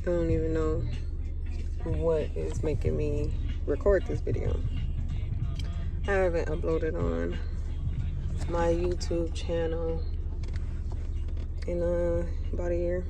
I don't even know what is making me record this video. I haven't uploaded on my YouTube channel in about a year.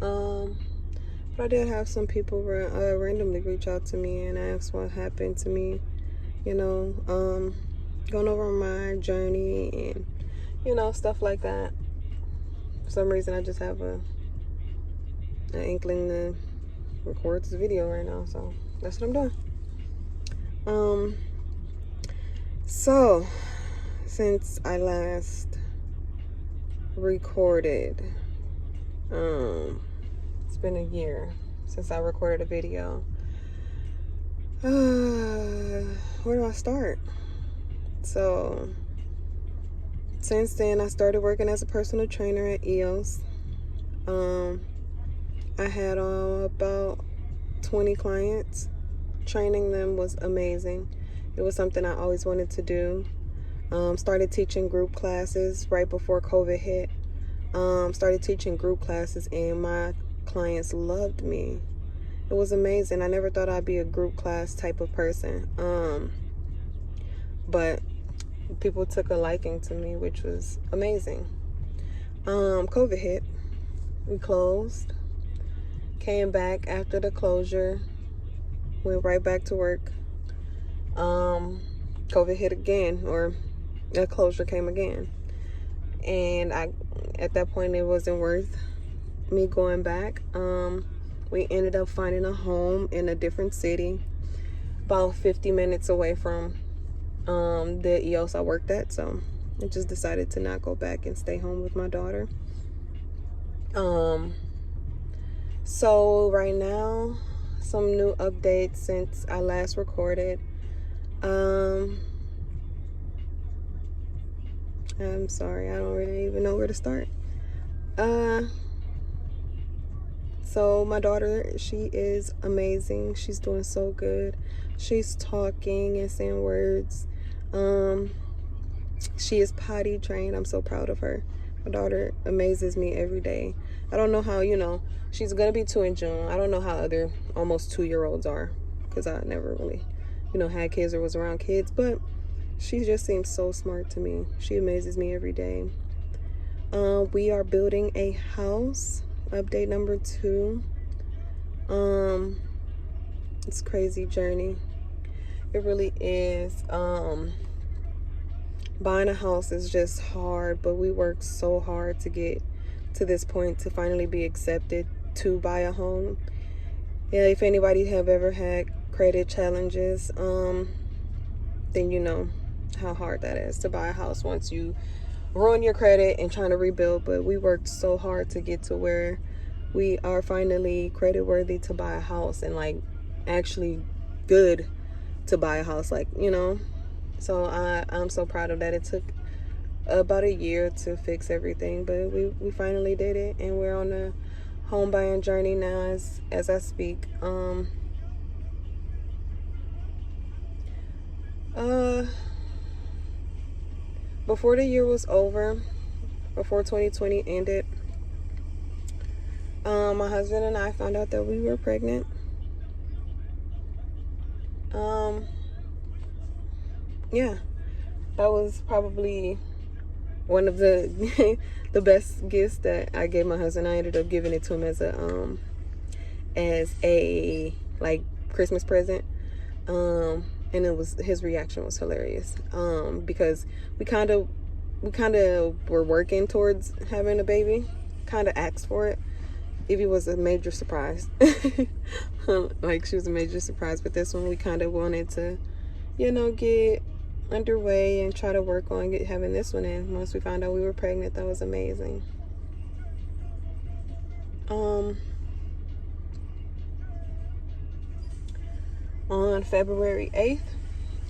But I did have some people randomly reach out to me and ask what happened to me, going over my journey and, stuff like that. For some reason, I just have an inkling to record this video right now, so that's what I'm doing. So since I last recorded, it's been a year since I recorded a video. Where do I start? So since then, I started working as a personal trainer at EOS. I had about 20 clients. Training them was amazing. It was something I always wanted to do. Started teaching group classes right before COVID hit. Started teaching group classes and my clients loved me. It was amazing. I never thought I'd be a group class type of person. But people took a liking to me, which was amazing. COVID hit. We closed. Came back after the closure. Went right back to work. COVID hit again, or the closure came again. And at that point, it wasn't worth me going back. We ended up finding a home in a different city, about 50 minutes away from the EOS I worked at. So I just decided to not go back and stay home with my daughter. So right now, some new updates since I last recorded. I'm sorry, I don't really even know where to start. So my daughter, she is amazing. She's doing so good. She's talking and saying words. She is potty trained. I'm so proud of her. My daughter amazes me every day. I don't know how, she's gonna be 2 in June. I don't know how other almost 2-year-olds are, because I never really, had kids or was around kids, but she just seems so smart to me. She amazes me every day. We are building a house. Update number 2. It's a crazy journey. It really is. Buying a house is just hard, but we worked so hard to get to this point to finally be accepted to buy a home. Yeah, if anybody have ever had credit challenges, then you know how hard that is to buy a house once you ruin your credit and trying to rebuild. But we worked so hard to get to where we are finally credit worthy to buy a house, and like actually good to buy a house, so I'm so proud of that. It took about a year to fix everything, but we finally did it, and we're on a home buying journey now as I speak. Before the year was over, before 2020 ended, my husband and I found out that we were pregnant. Yeah, that was probably one of the the best gifts that I gave my husband. I ended up giving it to him as a like Christmas present. And his reaction was hilarious. Because we kind of were working towards having a baby, kind of asked for it. Evie was a major surprise. Like, she was a major surprise, but this one we kind of wanted to, get underway and try to work on having this one in. Once we found out we were pregnant, that was amazing. On February 8th,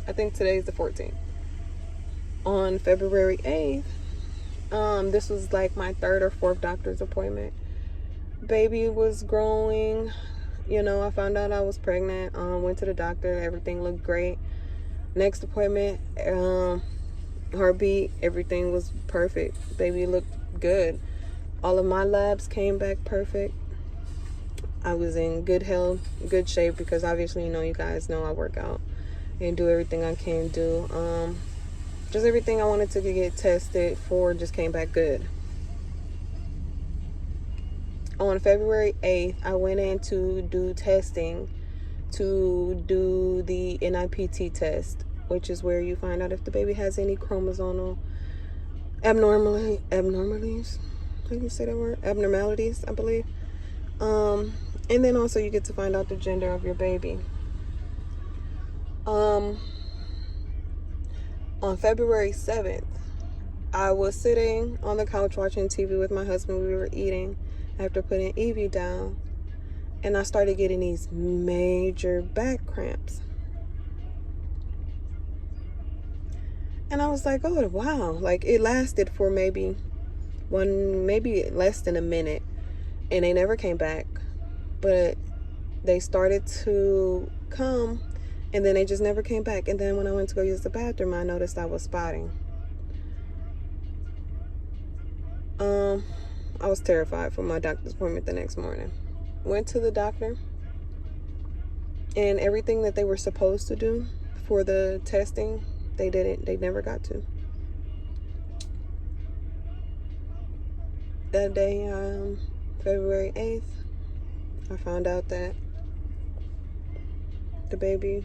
I think today's the 14th. On February 8th, this was like my 3rd or 4th doctor's appointment. Baby was growing. I found out I was pregnant. Went to the doctor. Everything looked great. Next appointment, Heartbeat, everything was perfect. Baby looked good. All of my labs came back perfect. I was in good health, good shape, because obviously, you guys know I work out and do everything I can do. Just everything I wanted to get tested for just came back good. On February 8th, I went in to do testing, to do the NIPT test, which is where you find out if the baby has any chromosomal abnormalities. How do you say that word? Abnormalities, I believe. And then also you get to find out the gender of your baby. On February 7th, I was sitting on the couch watching TV with my husband. We were eating after putting Evie down, and I started getting these major back cramps. And I was like, oh, wow. Like, it lasted for maybe less than a minute, and they never came back. But they started to come, and then they just never came back. And then when I went to go use the bathroom, I noticed I was spotting. I was terrified for my doctor's appointment the next morning. Went to the doctor, and everything that they were supposed to do for the testing, they didn't. They never got to. That day, February 8th, I found out that the baby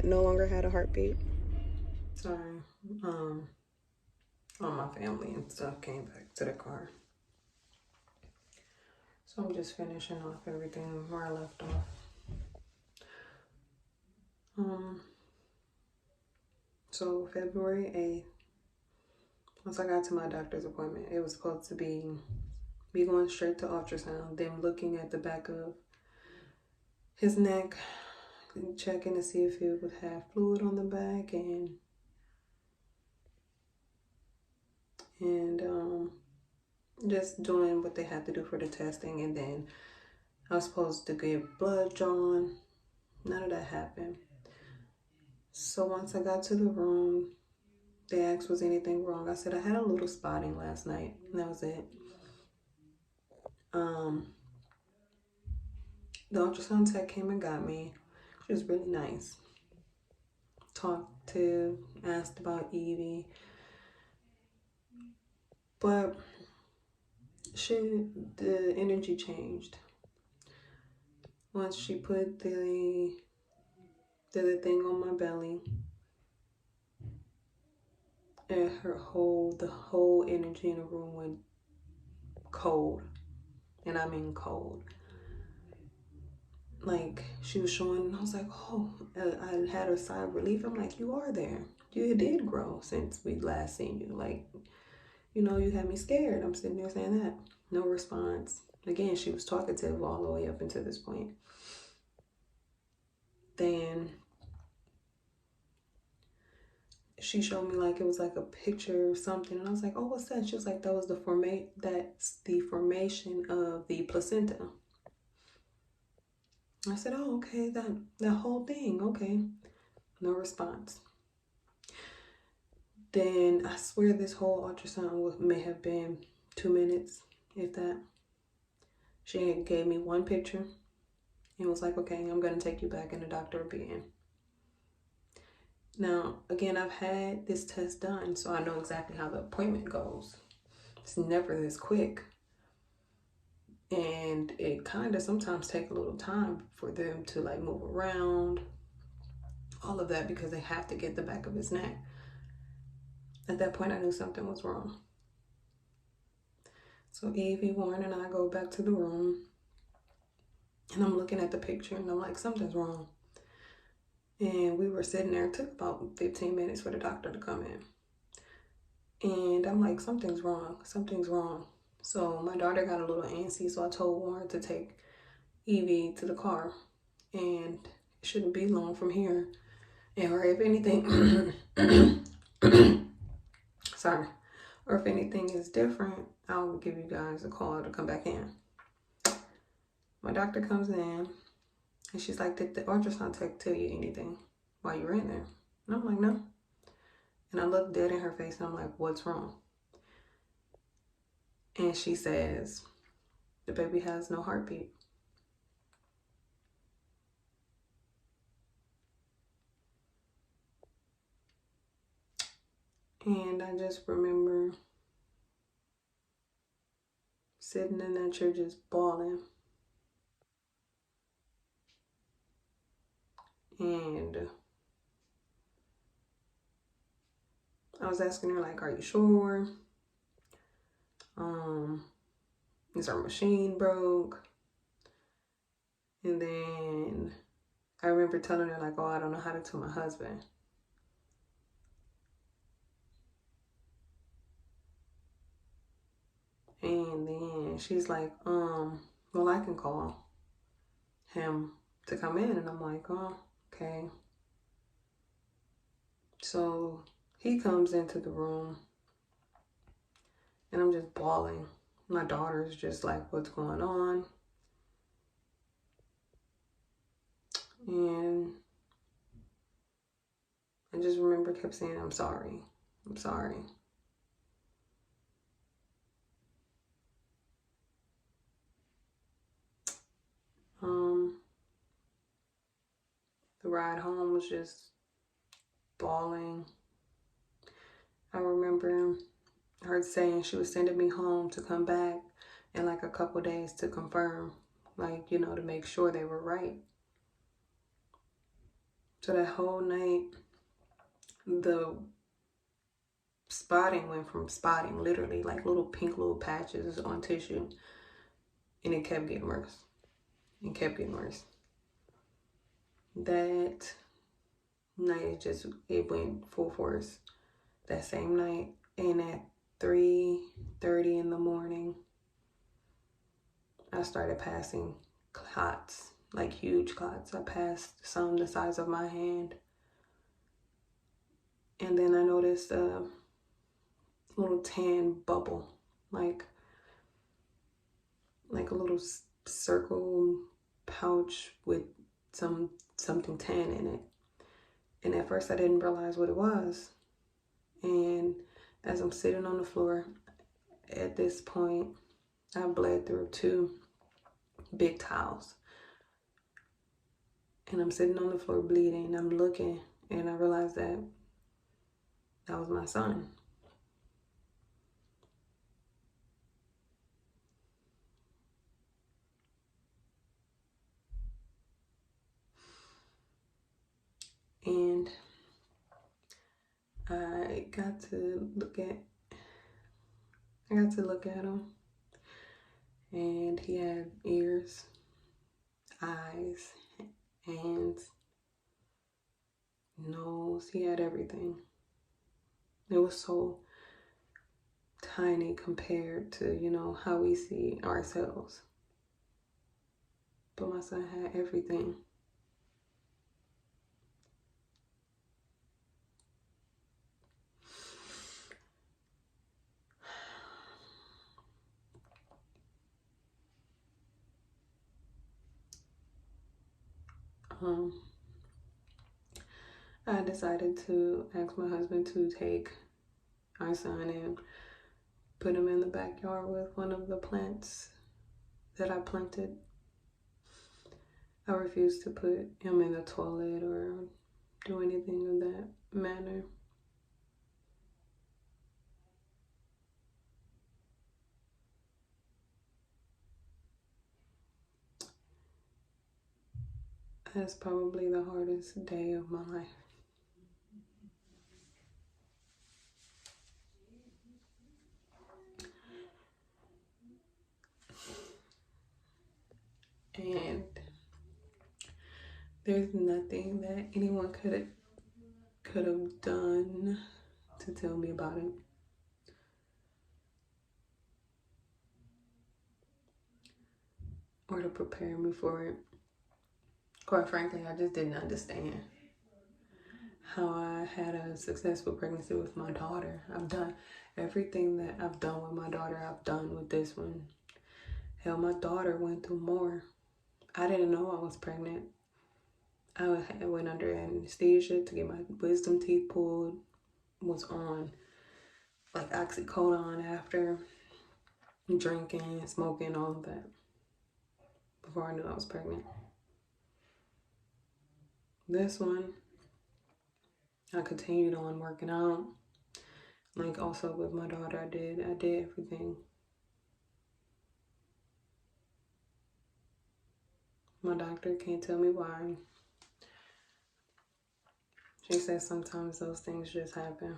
no longer had a heartbeat. Sorry, all my family and stuff came back to the car. So I'm just finishing off everything where I left off. So February 8th, once I got to my doctor's appointment, it was supposed to be me going straight to ultrasound, them looking at the back of his neck, checking to see if it would have fluid on the back, and just doing what they had to do for the testing. And then I was supposed to get blood drawn. None of that happened. So once I got to the room, they asked, was anything wrong? I said I had a little spotting last night, and that was it. The ultrasound tech came and got me. She was really nice. Asked about Evie. But the energy changed. Once she put the thing on my belly, and the whole energy in the room went cold. And I mean cold. Like, she was showing, and I was like, oh, I had a sigh of relief. I'm like, you are there. You did grow since we last seen you. Like, you had me scared. I'm sitting there saying that. No response. Again, she was talkative all the way up until this point. Then she showed me, like, it was like a picture or something. And I was like, oh, what's that? She was like, that's the formation of the placenta. I said, oh, okay, that whole thing, okay. No response. Then I swear this whole ultrasound may have been 2 minutes, if that. She gave me one picture and was like, okay, I'm going to take you back, and the doctor will be in. Now, again, I've had this test done, so I know exactly how the appointment goes. It's never this quick. And it kind of sometimes takes a little time for them to, like, move around, all of that, because they have to get the back of his neck. At that point, I knew something was wrong. So Evie, Warren, and I go back to the room, and I'm looking at the picture, and I'm like, something's wrong. And we were sitting there. It took about 15 minutes for the doctor to come in. And I'm like, something's wrong. Something's wrong. So my daughter got a little antsy, so I told Warren to take Evie to the car. And it shouldn't be long from here. Or if anything, sorry. Or if anything is different, I'll give you guys a call to come back in. My doctor comes in, and she's like, did the ultrasound tech tell you anything while you were in there? And I'm like, no. And I look dead in her face and I'm like, what's wrong? And she says, the baby has no heartbeat. And I just remember sitting in that chair just bawling. And I was asking her, like, are you sure? Is our machine broke? And then I remember telling her, like, oh, I don't know how to tell my husband. And then she's like, well, I can call him to come in. And I'm like, oh, okay. So he comes into the room and I'm just bawling. My daughter's just like, what's going on? And I just remember kept saying, I'm sorry. I'm sorry. The ride home was just bawling. I remember her saying she was sending me home to come back in like a couple days to confirm, like, you know, to make sure they were right. So that whole night, the spotting went from spotting, literally like little pink little patches on tissue, and it kept getting worse. It kept getting worse. That night, it went full force. That same night, and at 3:30 in the morning, I started passing clots, like huge clots. I passed some the size of my hand. And then I noticed a little tan bubble, like a little circle pouch with something tan in it. And at first I didn't realize what it was. And as I'm sitting on the floor, at this point, I bled through 2 big towels. And I'm sitting on the floor bleeding. I'm looking, and I realized that was my son. And I got to look at him, and he had ears, eyes, hands, nose. He had everything. It was so tiny compared to, you know, how we see ourselves. But my son had everything. I decided to ask my husband to take our son and put him in the backyard with one of the plants that I planted. I refused to put him in the toilet or do anything of that manner. That's probably the hardest day of my life. And there's nothing that anyone could have done to tell me about it. Or to prepare me for it. Quite frankly, I just didn't understand how I had a successful pregnancy with my daughter. I've done everything that I've done with my daughter, I've done with this one. Hell, my daughter went through more. I didn't know I was pregnant. I went under anesthesia to get my wisdom teeth pulled was on like oxycodone after drinking, smoking, all of that before I knew I was pregnant. This one, I continued on working out. Like also with my daughter, I did everything. My doctor can't tell me why. She says sometimes those things just happen.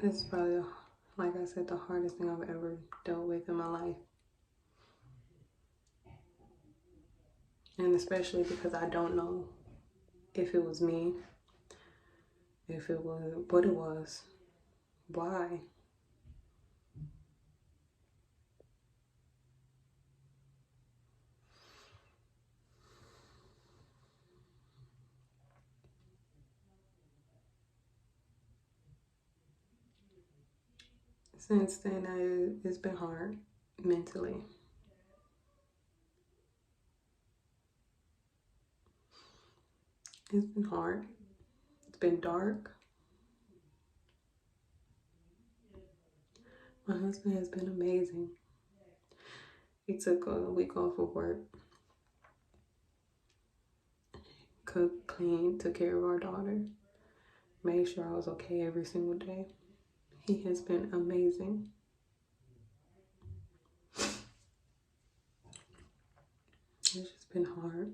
It's probably, like I said, the hardest thing I've ever dealt with in my life. And especially because I don't know if it was me, if it was what it was, why. Since then, it's been hard mentally. It's been hard. It's been dark. My husband has been amazing. He took a week off of work, cooked, cleaned, took care of our daughter, made sure I was okay every single day. He has been amazing. It's just been hard.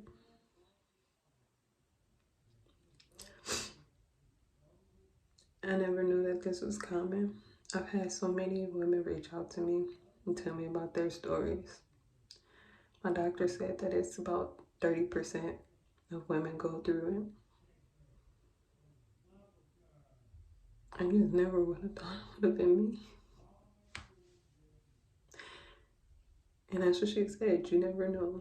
I never knew that this was coming. I've had so many women reach out to me and tell me about their stories. My doctor said that it's about 30% of women go through it. I just never would have thought it would have been me. And that's what she said. You never know.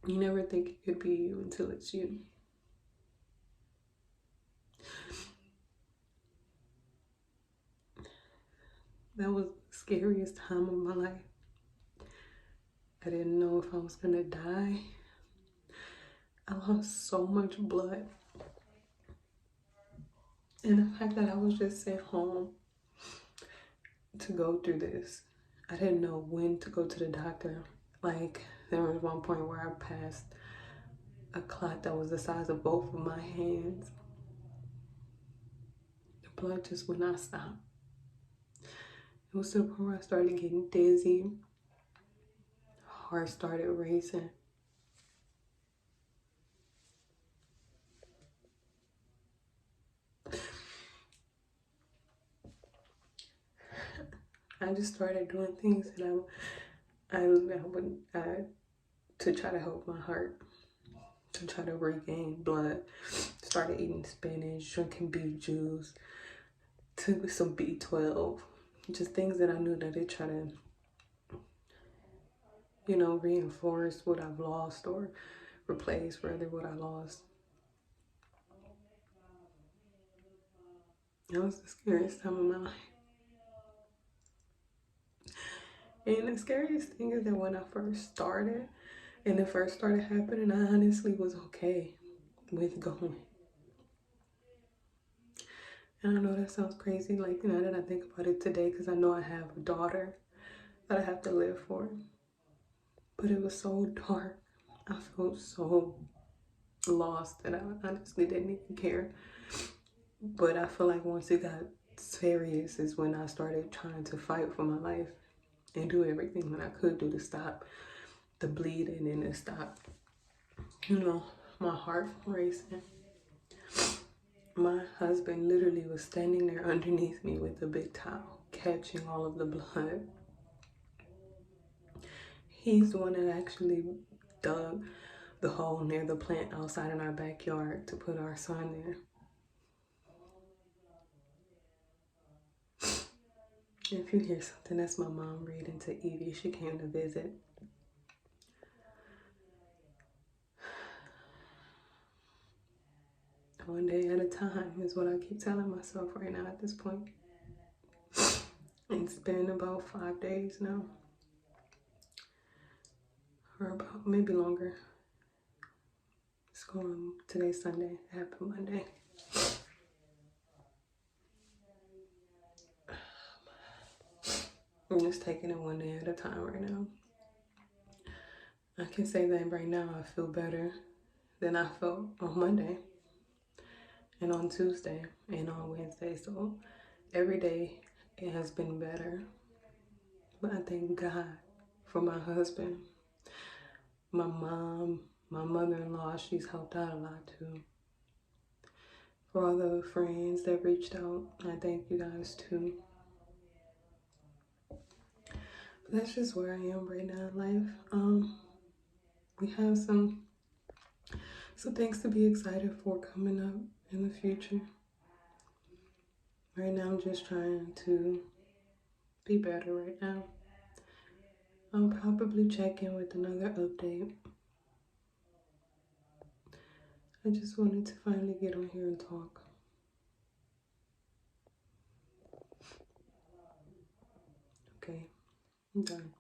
You never think it could be you until it's you. That was the scariest time of my life. I didn't know if I was gonna die. I lost so much blood. And the fact that I was just sent home to go through this, I didn't know when to go to the doctor. Like, there was one point where I passed a clot that was the size of both of my hands. The blood just would not stop. It was to the point where I started getting dizzy. Heart started racing. I just started doing things that I would to try to help my heart, to try to regain blood. Started eating spinach, drinking beet juice, took some B12, just things that I knew that it try to, reinforce what I've lost or replace rather what I lost. That was the scariest time of my life. And the scariest thing is that when I first started, and it first started happening, I honestly was okay with going. And I know that sounds crazy, like now that I think about it today, because I know I have a daughter that I have to live for. But it was so dark. I felt so lost that I honestly didn't even care. But I feel like once it got serious is when I started trying to fight for my life and do everything that I could do to stop the bleeding and to stop, my heart from racing. My husband literally was standing there underneath me with a big towel, catching all of the blood. He's the one that actually dug the hole near the plant outside in our backyard to put our son there. If you hear something, that's my mom reading to Evie. She came to visit. One day at a time is what I keep telling myself right now at this point. It's been about 5 days now. Or about maybe longer. It's Today's Sunday. Happy Monday. I'm just taking it one day at a time right now. I can say that right now I feel better than I felt on Monday and on Tuesday and on Wednesday. So every day it has been better. But I thank God for my husband, my mom, my mother-in-law. She's helped out a lot too. For all the friends that reached out, I thank you guys too. But that's just where I am right now in life. We have some things to be excited for coming up in the future. Right now I'm just trying to be better right now. I'll probably check in with another update. I just wanted to finally get on here and talk. Okay, I'm done.